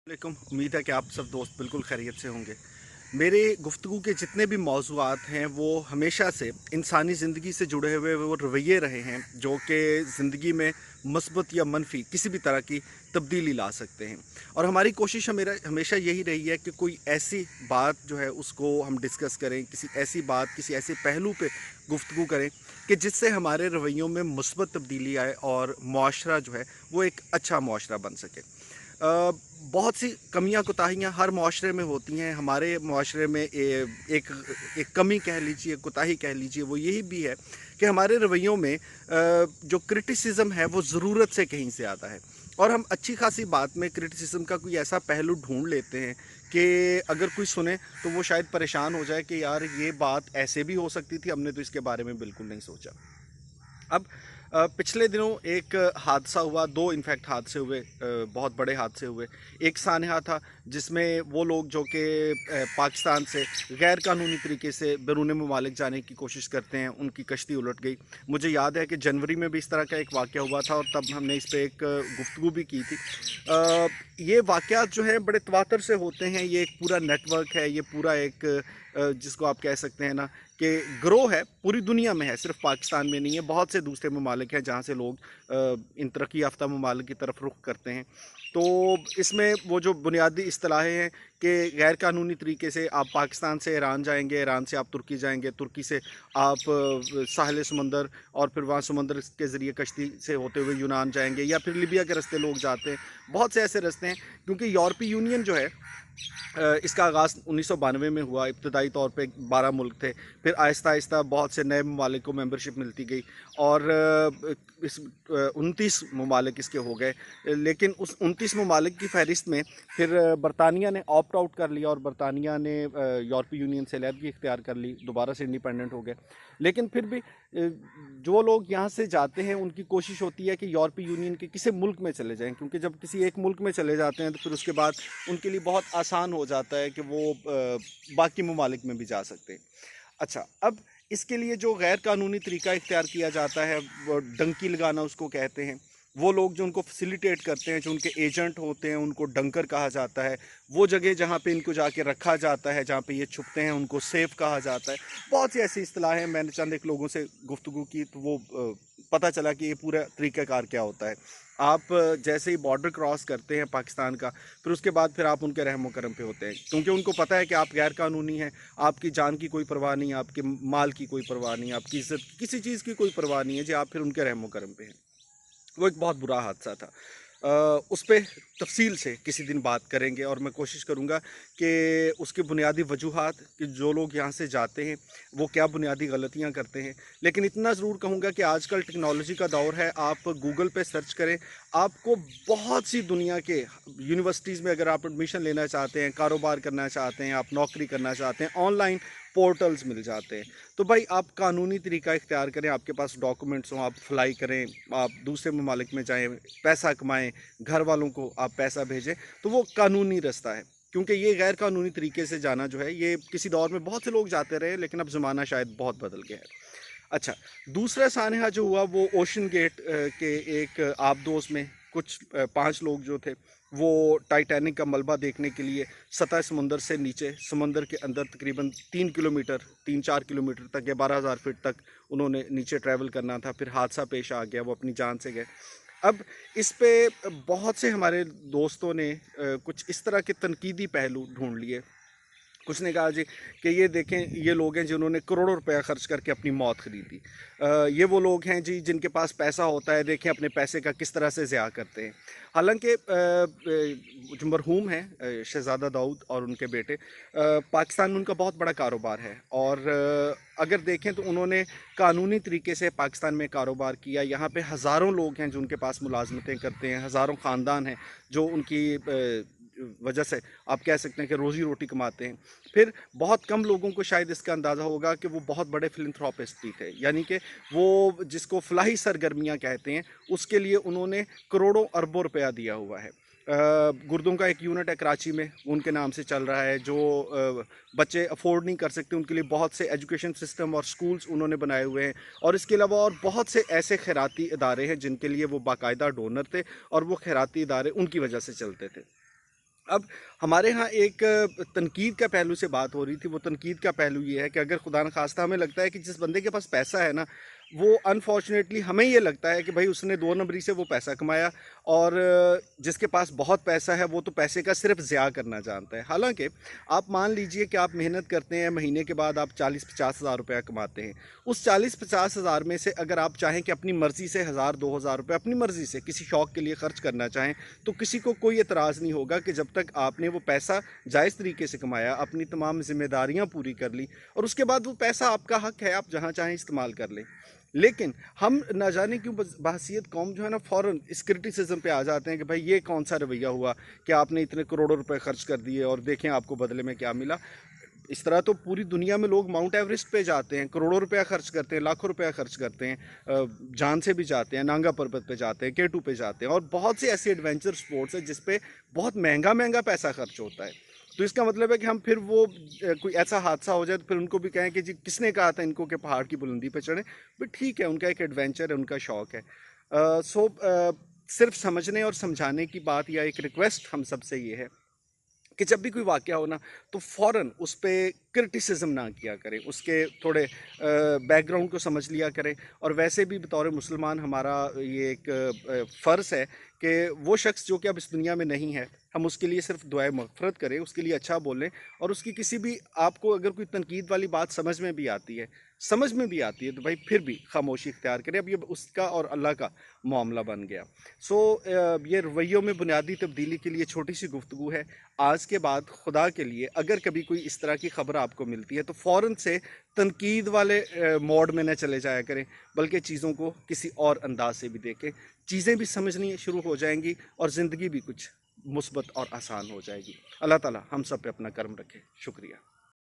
वालेकुम। उम्मीद है कि आप सब दोस्त बिल्कुल खैरियत से होंगे। मेरे गुफ्तगू के जितने भी मौज़ूआत हैं वो हमेशा से इंसानी ज़िंदगी से जुड़े हुए वो रवैये रहे हैं जो कि ज़िंदगी में मस्बत या मनफी किसी भी तरह की तब्दीली ला सकते हैं। और हमारी कोशिश मेरा हमेशा यही रही है कि कोई ऐसी बात जो है उसको हम डिस्कस करें, किसी ऐसी बात किसी ऐसे पहलू पे गुफ्तगू करें कि जिससे हमारे रवैयों में मुस्बत तब्दीली आए और मुआशरा जो है वो एक अच्छा मुआशरा बन सके। बहुत सी कमियां कोताहियां हर मुआशरे में होती हैं। हमारे मुआशरे में एक कमी कह लीजिए, कोताही कह लीजिए, वो यही भी है कि हमारे रवैयों में जो क्रिटिसिज्म है वो ज़रूरत से कहीं ज़्यादा है। और हम अच्छी खासी बात में क्रिटिसिज्म का कोई ऐसा पहलू ढूंढ लेते हैं कि अगर कोई सुने तो वो शायद परेशान हो जाए कि यार ये बात ऐसे भी हो सकती थी, हमने तो इसके बारे में बिल्कुल नहीं सोचा। अब पिछले दिनों एक हादसा हुआ, दो इनफैक्ट हादसे हुए, बहुत बड़े हादसे हुए। एक सानहा था जिसमें वो लोग जो कि पाकिस्तान से गैर कानूनी तरीके से बैरून ममालिक जाने की कोशिश करते हैं, उनकी कश्ती उलट गई। मुझे याद है कि जनवरी में भी इस तरह का एक वाक़या हुआ था और तब हमने इस पर एक गुफ्तगू भी की थी। ये वाक़यात जो हैं बड़े तवातर से होते हैं, ये एक पूरा नेटवर्क है, ये पूरा एक जिसको आप कह सकते हैं ना कि ग्रोह है, पूरी दुनिया में है, सिर्फ पाकिस्तान में नहीं है। बहुत से दूसरे ममालिक हैं जहाँ से लोग इन तरक्की याफ्ता ममालिक की तरफ रुख करते हैं। तो इसमें वो जो बुनियादी इस्तिलाहें हैं कि गैर कानूनी तरीके से आप पाकिस्तान से ईरान जाएंगे, ईरान से आप तुर्की जाएंगे, तुर्की से आप साहिल समंदर और फिर वहाँ समंदर के ज़रिए कश्ती से होते हुए यूनान जाएंगे, या फिर लीबिया के रास्ते लोग जाते हैं। बहुत से ऐसे रास्ते हैं क्योंकि यूरोपीय यूनियन जो है इसका आगाज़ 1992 में हुआ। इब्तदाई तौर पे 12 मुल्क थे, फिर आहिस्ता आहिस्ता बहुत से नए ममालिक को मेंबरशिप मिलती गई और इस 29 ममालिक इसके हो गए। लेकिन उस 29 ममालिक की फहरिस्त में फिर बरतानिया ने ऑप्ट आउट कर लिया और बरतानिया ने यूरोपीय यूनियन से अलहदगी इख्तियार कर ली, दोबारा से इंडिपेंडेंट हो गए। लेकिन फिर भी जो लोग यहाँ से जाते हैं उनकी कोशिश होती है कि यूरोपीय यूनियन के किसी मुल्क में चले जाएं, क्योंकि जब किसी एक मुल्क में चले जाते हैं तो फिर उसके बाद उनके लिए बहुत आसान हो जाता है कि वो बाकी ममालिक में भी जा सकते हैं। अच्छा, अब इसके लिए जो गैर कानूनी तरीका इख्तियार किया जाता है वो डंकी लगाना उसको कहते हैं। वो लोग जो उनको फैसिलिटेट करते हैं, जो उनके एजेंट होते हैं, उनको डंकर कहा जाता है। वो जगह जहाँ पे इनको जाके रखा जाता है, जहाँ पे ये छुपते हैं, उनको सेफ कहा जाता है। बहुत सी ऐसी इस्तिलाहें हैं। मैंने चंद एक लोगों से गुफ्तगू की तो वो पता चला कि ये पूरा तरीक़ाकार क्या होता है। आप जैसे ही बॉर्डर क्रॉस करते हैं पाकिस्तान का, फिर उसके बाद फिर आप उनके रहम करम पे होते हैं, क्योंकि उनको पता है कि आप गैर कानूनी हैं। आपकी जान की कोई परवाह नहीं, आपके माल की कोई परवाह नहीं, आपकी इज्जत किसी चीज़ की कोई परवाह नहीं है जी, आप फिर उनके रहम करम पे हैं। वो एक बहुत बुरा हादसा था। उस पे तफ़सील से किसी दिन बात करेंगे और मैं कोशिश करूँगा कि उसकी बुनियादी वजूहात कि जो लोग यहाँ से जाते हैं वो क्या बुनियादी गलतियाँ करते हैं। लेकिन इतना ज़रूर कहूँगा कि आजकल टेक्नोलॉजी का दौर है। आप गूगल पे सर्च करें, आपको बहुत सी दुनिया के यूनिवर्सिटीज़ में अगर आप एडमिशन लेना चाहते हैं, कारोबार करना चाहते हैं, आप नौकरी करना चाहते हैं, ऑनलाइन पोर्टल्स मिल जाते हैं। तो भाई आप कानूनी तरीका इख्तियार करें, आपके पास डॉक्यूमेंट्स हों, आप फ्लाई करें, आप दूसरे ममालिक में जाएँ, पैसा कमाएँ, घर वालों को आप पैसा भेजें, तो वो कानूनी रास्ता है। क्योंकि ये गैर कानूनी तरीके से जाना जो है, ये किसी दौर में बहुत से लोग जाते रहे, लेकिन अब ज़माना शायद बहुत बदल गया है। अच्छा, दूसरा सानहा जो हुआ वो ओशन गेट के एक आबदोश में कुछ 5 लोग जो थे वो टाइटैनिक का मलबा देखने के लिए सतह समुंदर से नीचे समंदर के अंदर तकरीबन 3 किलोमीटर 3-4 किलोमीटर तक या 12,000 फीट तक उन्होंने नीचे ट्रैवल करना था। फिर हादसा पेश आ गया, वो अपनी जान से गए। अब इस पे बहुत से हमारे दोस्तों ने कुछ इस तरह के तनकीदी पहलू ढूंढ लिए। कुछ ने कहा जी कि ये देखें, ये लोग हैं जिन्होंने करोड़ों रुपया खर्च करके अपनी मौत खरीदी। ये वो लोग हैं जी जिनके पास पैसा होता है, देखें अपने पैसे का किस तरह से ज़िया करते हैं। हालांकि जो मरहूम हैं शहज़ादा दाऊद और उनके बेटे, पाकिस्तान में उनका बहुत बड़ा कारोबार है और अगर देखें तो उन्होंने कानूनी तरीके से पाकिस्तान में कारोबार किया। यहाँ पे हज़ारों लोग हैं जो उनके पास मुलाजमतें करते हैं, हज़ारों ख़ानदान हैं जो उनकी वजह से आप कह सकते हैं कि रोज़ी रोटी कमाते हैं। फिर बहुत कम लोगों को शायद इसका अंदाज़ा होगा कि वो बहुत बड़े फिलंथ्रोपिस्ट भी थे, यानी कि वो जिसको फलाही सरगर्मियाँ कहते हैं उसके लिए उन्होंने करोड़ों अरबों रुपया दिया हुआ है। गुर्दों का एक यूनिट है कराची में, उनके नाम से चल रहा है। जो बच्चे अफोर्ड नहीं कर सकते उनके लिए बहुत से एजुकेशन सिस्टम और स्कूल्स उन्होंने बनाए हुए हैं। और इसके अलावा और बहुत से ऐसे खैराती इदारे हैं जिनके लिए वो बाकायदा डोनर थे और वो खैराती इदारे उनकी वजह से चलते थे। अब हमारे यहाँ एक तनकीद का पहलू से बात हो रही थी। वो तनकीद का पहलू ये है कि अगर खुदा न खास्ता हमें लगता है कि जिस बंदे के पास पैसा है ना, वो अनफॉर्चुनेटली हमें ये लगता है कि भाई उसने दो नंबरी से वो पैसा कमाया, और जिसके पास बहुत पैसा है वो तो पैसे का सिर्फ ज़िया करना जानता है। हालांकि आप मान लीजिए कि आप मेहनत करते हैं, महीने के बाद आप 40-50 हज़ार रुपया कमाते हैं। उस 40-50 हज़ार में से अगर आप चाहें कि अपनी मर्ज़ी से 1000-2000 रुपये अपनी मर्ज़ी से किसी शौक़ के लिए ख़र्च करना चाहें, तो किसी को कोई एतराज़ नहीं होगा कि जब तक आपने वो पैसा जायज़ तरीके से कमाया, अपनी तमाम ज़िम्मेदारियाँ पूरी कर ली, और उसके बाद वो पैसा आपका हक़ है, आप जहाँ चाहें इस्तेमाल कर लें। लेकिन हम ना जाने क्यों बहसीत कौम जो है ना, फ़ौरन इस क्रिटिसिज्म पे आ जाते हैं कि भाई ये कौन सा रवैया हुआ कि आपने इतने करोड़ों रुपए खर्च कर दिए और देखें आपको बदले में क्या मिला। इस तरह तो पूरी दुनिया में लोग माउंट एवरेस्ट पे जाते हैं, करोड़ों रुपया खर्च करते हैं, लाखों रुपया खर्च करते हैं, जान से भी जाते हैं, नांगा पर्वत पे जाते हैं, केटू पे जाते हैं, और बहुत सी ऐसी एडवेंचर स्पोर्ट्स है जिस पे बहुत महंगा महंगा पैसा खर्च होता है। तो इसका मतलब है कि हम फिर वो कोई ऐसा हादसा हो जाए तो फिर उनको भी कहें कि जी किसने कहा था इनको कि पहाड़ की बुलंदी पे चढ़ें। बट ठीक है, उनका एक एडवेंचर है, उनका शौक़ है। सिर्फ समझने और समझाने की बात, या एक रिक्वेस्ट हम सबसे ये है कि जब भी कोई वाक़या हो ना, तो फ़ौरन उस पे क्रिटिसिज्म ना किया करें, उसके थोड़े बैकग्राउंड को समझ लिया करें। और वैसे भी बतौर मुसलमान हमारा ये एक फ़र्ज़ है कि वो शख्स जो कि अब इस दुनिया में नहीं है, हम उसके लिए सिर्फ दुआए मग़फ़िरत करें, उसके लिए अच्छा बोलें, और उसकी किसी भी, आपको अगर कोई तनकीद वाली बात समझ में भी आती है तो भाई फिर भी खामोशी इख्तियार करें। अब ये उसका और अल्लाह का मामला बन गया। ये रवैयों में बुनियादी तब्दीली के लिए छोटी सी गुफ्तगू है। आज के बाद खुदा के लिए अगर कभी कोई इस तरह की ख़बर आपको मिलती है तो फ़ौरन से तनकीद वाले मोड में न चले जाया करें, बल्कि चीज़ों को किसी और अंदाज से भी देखें। चीज़ें भी समझनी शुरू हो जाएंगी और ज़िंदगी भी कुछ मुस्बत और आसान हो जाएगी। अल्लाह ताला हम सब पे अपना करम रखे। शुक्रिया।